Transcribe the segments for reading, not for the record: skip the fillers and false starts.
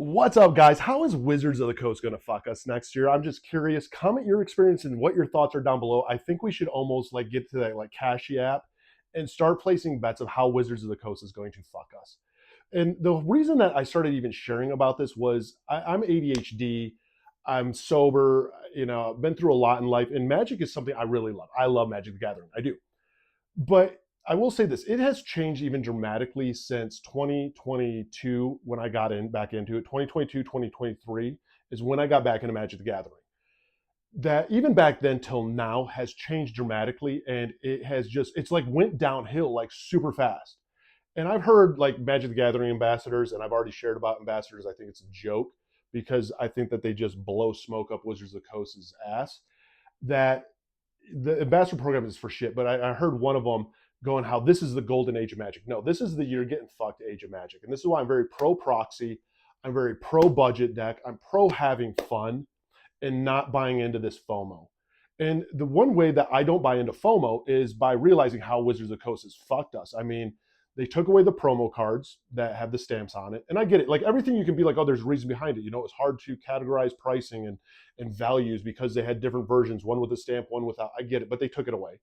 What's up, guys? How is Wizards of the Coast going to fuck us next year? I'm just curious. Comment your experience and what your thoughts are down below. I think we should almost like get to that like Cashy app and start placing bets of how Wizards of the Coast is going to fuck us. And the reason that I started even sharing about this was I'm ADHD. I'm sober. I've been through a lot in life, and Magic is something I really love. I love Magic the Gathering. I do. But I will say this, it has changed even dramatically since 2022 when I got back into it. 2022, 2023 is when I got back into Magic the Gathering. That even back then till now has changed dramatically, and it has it's like went downhill like super fast. And I've heard like Magic the Gathering ambassadors, and I've already shared about ambassadors. I think it's a joke because I think that they just blow smoke up Wizards of the Coast's ass. That the ambassador program is for shit, but I heard one of them going how this is the golden age of Magic. No, this is the you're getting fucked age of Magic. And this is why I'm very pro proxy. I'm very pro budget deck. I'm pro having fun and not buying into this FOMO. And the one way that I don't buy into FOMO is by realizing how Wizards of the Coast has fucked us. I mean, they took away the promo cards that have the stamps on it. And I get it. Like everything you can be like, oh, there's a reason behind it. It's hard to categorize pricing and values because they had different versions, one with a stamp, one without. I get it, but they took it away.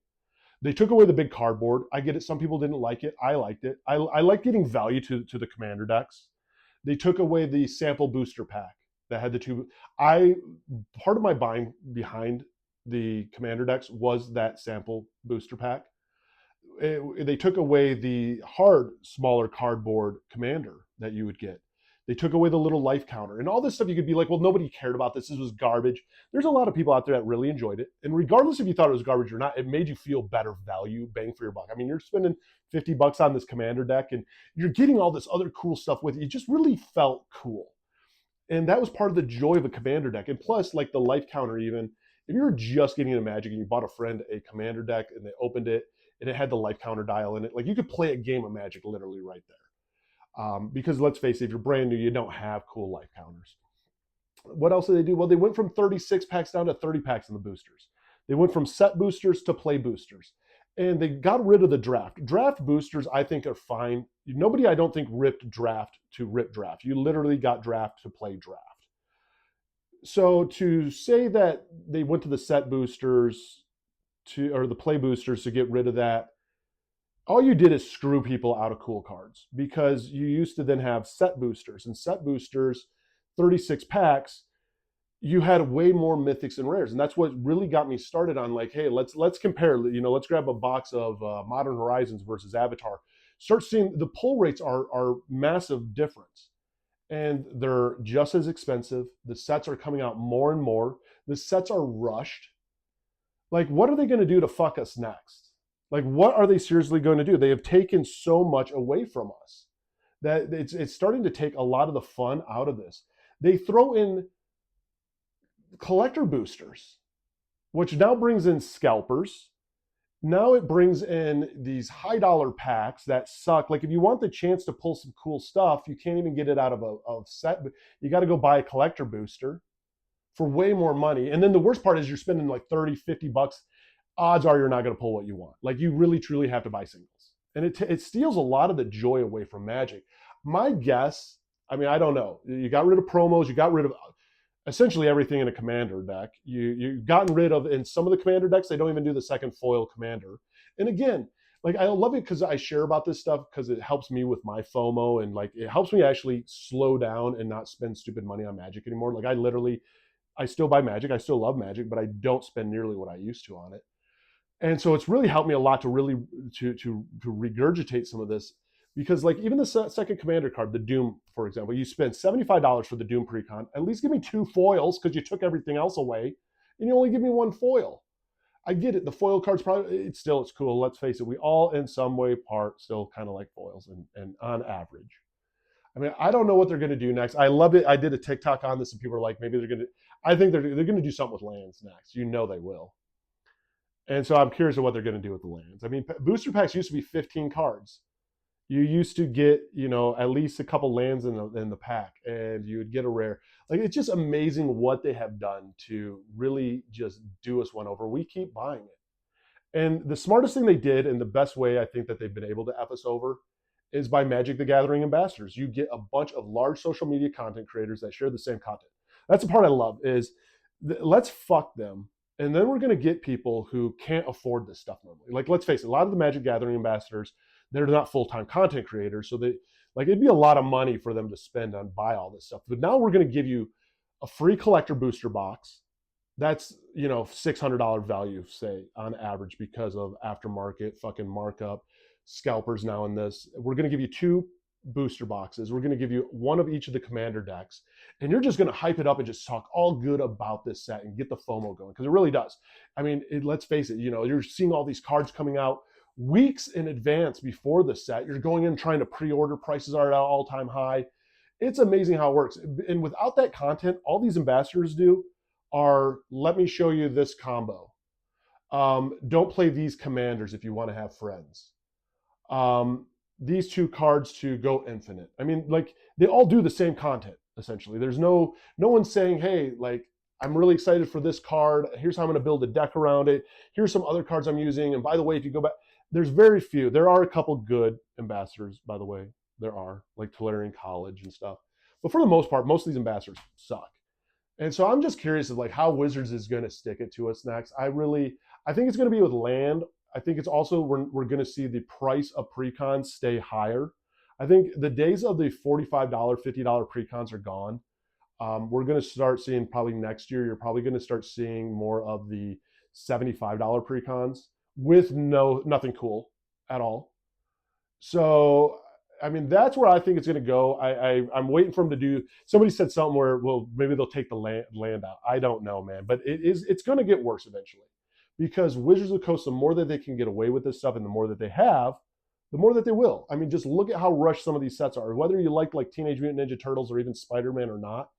They took away the big cardboard. I get it. Some people didn't like it. I liked it. I like getting value to the commander decks. They took away the sample booster pack that had the two. Part of my buying behind the commander decks was that sample booster pack. They took away the hard, smaller cardboard commander that you would get. They took away the little life counter and all this stuff. You could be like, well, nobody cared about this. This was garbage. There's a lot of people out there that really enjoyed it. And regardless if you thought it was garbage or not, it made you feel better value, bang for your buck. I mean, you're spending $50 on this commander deck and you're getting all this other cool stuff with it. It just really felt cool. And that was part of the joy of a commander deck. And plus, like the life counter, even if you were just getting into Magic and you bought a friend a commander deck and they opened it and it had the life counter dial in it, like you could play a game of Magic literally right there. Because let's face it, if you're brand new, you don't have cool life counters. What else did they do? Well, they went from 36 packs down to 30 packs in the boosters. They went from set boosters to play boosters. And they got rid of the draft. Draft boosters, I think, are fine. Nobody, I don't think, ripped draft to rip draft. You literally got draft to play draft. So to say that they went to the set boosters or the play boosters to get rid of that, all you did is screw people out of cool cards because you used to then have set boosters, and set boosters, 36 packs, you had way more mythics and rares. And that's what really got me started on like, hey, let's compare, let's grab a box of Modern Horizons versus Avatar. Start seeing the pull rates are massive difference. And they're just as expensive. The sets are coming out more and more. The sets are rushed. Like, what are they going to do to fuck us next? Like, what are they seriously going to do? They have taken so much away from us that it's starting to take a lot of the fun out of this. They throw in collector boosters, which now brings in scalpers. Now it brings in these high dollar packs that suck. Like if you want the chance to pull some cool stuff, you can't even get it out of a set. You got to go buy a collector booster for way more money. And then the worst part is you're spending like 30, $50. Odds are you're not going to pull what you want. Like you really, truly have to buy singles. And it steals a lot of the joy away from Magic. My guess, I mean, I don't know. You got rid of promos. You got rid of essentially everything in a commander deck. You've gotten rid of, in some of the commander decks, they don't even do the second foil commander. And again, like I love it because I share about this stuff because it helps me with my FOMO and like it helps me actually slow down and not spend stupid money on Magic anymore. Like I still buy Magic. I still love Magic, but I don't spend nearly what I used to on it. And so it's really helped me a lot to really to regurgitate some of this because like even the second commander card, the Doom, for example, you spend $75 for the Doom precon. At least give me 2 foils because you took everything else away and you only give me 1 foil. I get it. The foil card's probably, it's cool. Let's face it. We all in some way part still kind of like foils and on average. I mean, I don't know what they're going to do next. I love it. I did a TikTok on this and people are like, maybe they're going to, I think they're going to do something with lands next. They will. And so I'm curious of what they're going to do with the lands. I mean, booster packs used to be 15 cards. You used to get, at least a couple lands in the pack, and you would get a rare. Like, it's just amazing what they have done to really just do us one over. We keep buying it. And the smartest thing they did, and the best way I think that they've been able to F us over, is by Magic the Gathering ambassadors. You get a bunch of large social media content creators that share the same content. That's the part I love is let's fuck them. And then we're going to get people who can't afford this stuff normally. Like, let's face it, a lot of the Magic Gathering ambassadors, they're not full-time content creators. So it'd be a lot of money for them to spend on buy all this stuff. But now we're going to give you a free collector booster box. That's, $600 value, say, on average, because of aftermarket fucking markup, scalpers now in this. We're going to give you 2 booster boxes. We're going to give you 1 of each of the commander decks. And you're just going to hype it up and just talk all good about this set and get the FOMO going, because it really does. I mean, let's face it, you're seeing all these cards coming out weeks in advance before the set. You're going in trying to pre-order, prices are at an all-time high. It's amazing how it works. And without that content, all these ambassadors do are, let me show you this combo. Don't play these commanders if you want to have friends. These 2 cards to go infinite. I mean, like, they all do the same content, essentially. There's no one saying, hey, like, I'm really excited for this card. Here's how I'm going to build a deck around it. Here's some other cards I'm using. And by the way, if you go back, there's very few. There are a couple good ambassadors, by the way. There are, like Tolarian College and stuff. But for the most part, most of these ambassadors suck. And so I'm just curious of like how Wizards is going to stick it to us next. I think it's going to be with land. I think it's also, we're going to see the price of precons stay higher. I think the days of the $45, $50 precons are gone. We're going to start seeing, probably next year, you're probably going to start seeing more of the $75 precons with nothing cool at all. So, I mean, that's where I think it's going to go. I'm waiting for them to do. Somebody said something where, well, maybe they'll take the land out. I don't know, man, but it's going to get worse eventually, because Wizards of the Coast, the more that they can get away with this stuff, and the more that they have, the more that they will. I mean, just look at how rushed some of these sets are. Whether you like Teenage Mutant Ninja Turtles or even Spider-Man or not,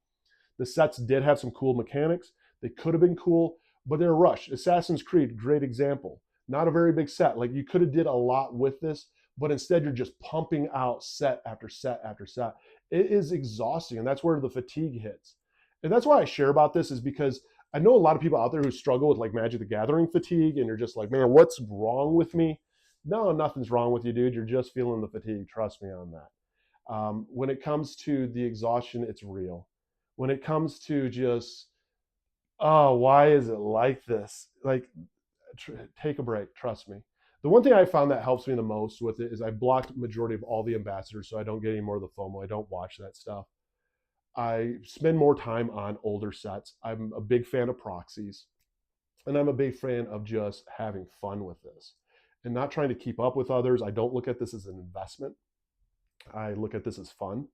the sets did have some cool mechanics. They could have been cool, but they're rushed. Assassin's Creed, great example. Not a very big set. Like, you could have did a lot with this, but instead you're just pumping out set after set after set. It is exhausting, and that's where the fatigue hits. And that's why I share about this, is because I know a lot of people out there who struggle with like Magic the Gathering fatigue, and you're just like, man, what's wrong with me? No, nothing's wrong with you, dude. You're just feeling the fatigue. Trust me on that. When it comes to the exhaustion, it's real. When it comes to just, oh, why is it like this? Like, take a break. Trust me. The one thing I found that helps me the most with it is I blocked majority of all the ambassadors, so I don't get any more of the FOMO. I don't watch that stuff. I spend more time on older sets. I'm a big fan of proxies, and I'm a big fan of just having fun with this and not trying to keep up with others. I don't look at this as an investment. I look at this as fun.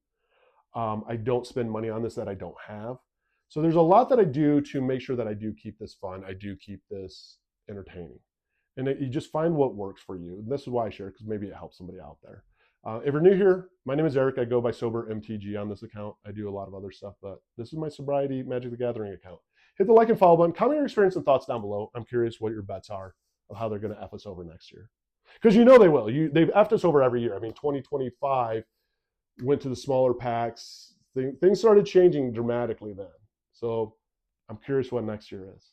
I don't spend money on this that I don't have. So there's a lot that I do to make sure that I do keep this fun. I do keep this entertaining. And you just find what works for you. And this is why I share, because maybe it helps somebody out there. If you're new here, my name is Eric. I go by Sobermtg on this account. I do a lot of other stuff, but this is my sobriety Magic the Gathering account. Hit the like and follow button. Comment your experience and thoughts down below. I'm curious what your bets are of how they're going to F us over next year. Because they will. They've F'd us over every year. I mean, 2025 went to the smaller packs. Things started changing dramatically then. So I'm curious what next year is.